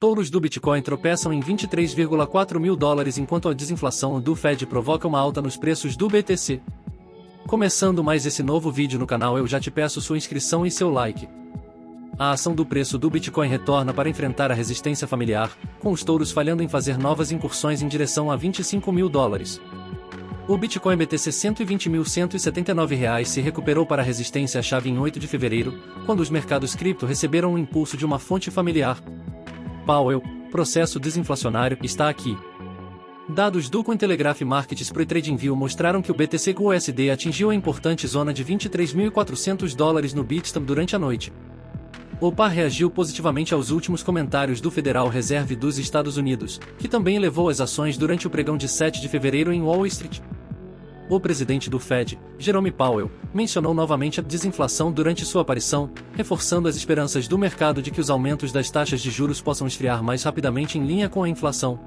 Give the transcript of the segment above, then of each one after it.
Touros do Bitcoin tropeçam em 23,4 mil dólares enquanto a desinflação do Fed provoca uma alta nos preços do BTC. Começando mais esse novo vídeo no canal, eu já te peço sua inscrição e seu like. A ação do preço do Bitcoin retorna para enfrentar a resistência familiar, com os touros falhando em fazer novas incursões em direção a 25 mil dólares. O Bitcoin BTC R$120.179 se recuperou para a resistência-chave em 8 de fevereiro, quando os mercados cripto receberam o impulso de uma fonte familiar. Powell, processo desinflacionário, está aqui. Dados do Cointelegraph Markets Pro TradingView mostraram que o BTC/USD atingiu a importante zona de 23.400 dólares no Bitstamp durante a noite. O par reagiu positivamente aos últimos comentários do Federal Reserve dos Estados Unidos, que também elevou as ações durante o pregão de 7 de fevereiro em Wall Street. O presidente do Fed, Jerome Powell, mencionou novamente a desinflação durante sua aparição, reforçando as esperanças do mercado de que os aumentos das taxas de juros possam esfriar mais rapidamente em linha com a inflação.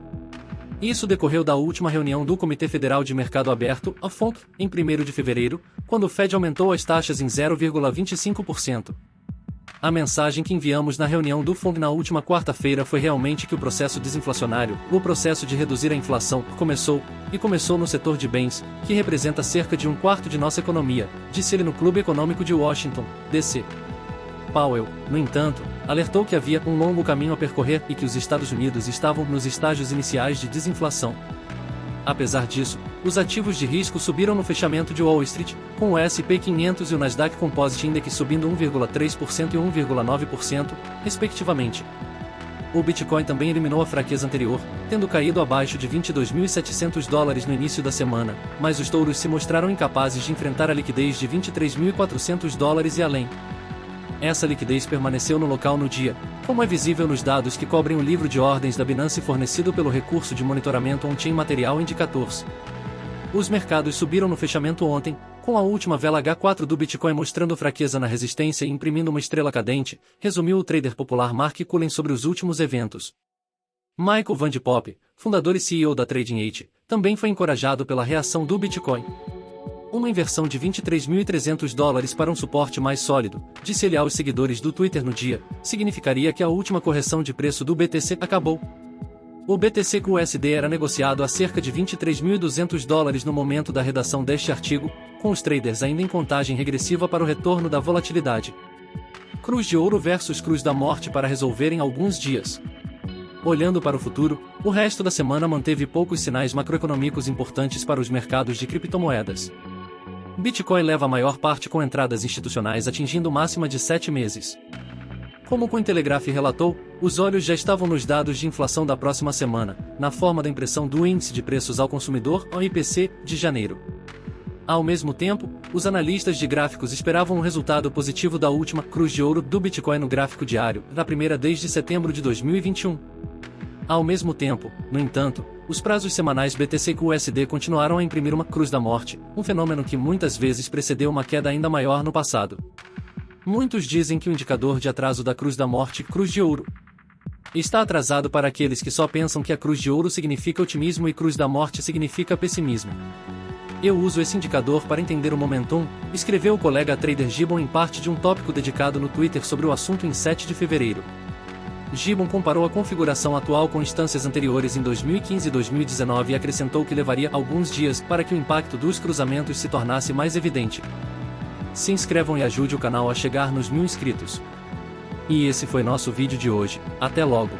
Isso decorreu da última reunião do Comitê Federal de Mercado Aberto, a FOMC, em 1º de fevereiro, quando o Fed aumentou as taxas em 0,25%. A mensagem que enviamos na reunião do FOMC na última quarta-feira foi realmente que o processo desinflacionário, o processo de reduzir a inflação, começou no setor de bens, que representa cerca de 1/4 de nossa economia, disse ele no Clube Econômico de Washington, D.C. Powell, no entanto, alertou que havia um longo caminho a percorrer e que os Estados Unidos estavam nos estágios iniciais de desinflação. Apesar disso, os ativos de risco subiram no fechamento de Wall Street, com o S&P 500 e o Nasdaq Composite Index subindo 1,3% e 1,9%, respectivamente. O Bitcoin também eliminou a fraqueza anterior, tendo caído abaixo de 22.700 dólares no início da semana, mas os touros se mostraram incapazes de enfrentar a liquidez de 23.400 dólares e além. Essa liquidez permaneceu no local no dia, como é visível nos dados que cobrem o livro de ordens da Binance fornecido pelo recurso de monitoramento on-chain Material Indicators. Os mercados subiram no fechamento ontem, com a última vela H4 do Bitcoin mostrando fraqueza na resistência e imprimindo uma estrela cadente, resumiu o trader popular Mark Cullen sobre os últimos eventos. Michael Van de Poppe, fundador e CEO da Trading8, também foi encorajado pela reação do Bitcoin. Uma inversão de 23.300 dólares para um suporte mais sólido, disse ele aos seguidores do Twitter no dia, significaria que a última correção de preço do BTC acabou. O BTC/USD era negociado a cerca de 23.200 dólares no momento da redação deste artigo, com os traders ainda em contagem regressiva para o retorno da volatilidade. Cruz de ouro versus cruz da morte para resolver em alguns dias. Olhando para o futuro, o resto da semana manteve poucos sinais macroeconômicos importantes para os mercados de criptomoedas. Bitcoin leva a maior parte com entradas institucionais atingindo máxima de 7 meses. Como o Cointelegraph relatou, os olhos já estavam nos dados de inflação da próxima semana, na forma da impressão do Índice de Preços ao Consumidor, ou IPC, de janeiro. Ao mesmo tempo, os analistas de gráficos esperavam um resultado positivo da última cruz de ouro do Bitcoin no gráfico diário, da primeira desde setembro de 2021. Ao mesmo tempo, no entanto, os prazos semanais BTC/USD continuaram a imprimir uma cruz da morte, um fenômeno que muitas vezes precedeu uma queda ainda maior no passado. Muitos dizem que o indicador de atraso da cruz da morte, cruz de ouro, está atrasado para aqueles que só pensam que a cruz de ouro significa otimismo e cruz da morte significa pessimismo. Eu uso esse indicador para entender o momentum, escreveu o colega trader Gibbon em parte de um tópico dedicado no Twitter sobre o assunto em 7 de fevereiro. Gibbon comparou a configuração atual com instâncias anteriores em 2015 e 2019 e acrescentou que levaria alguns dias para que o impacto dos cruzamentos se tornasse mais evidente. Se inscrevam e ajude o canal a chegar nos 1000 inscritos. E esse foi nosso vídeo de hoje, até logo!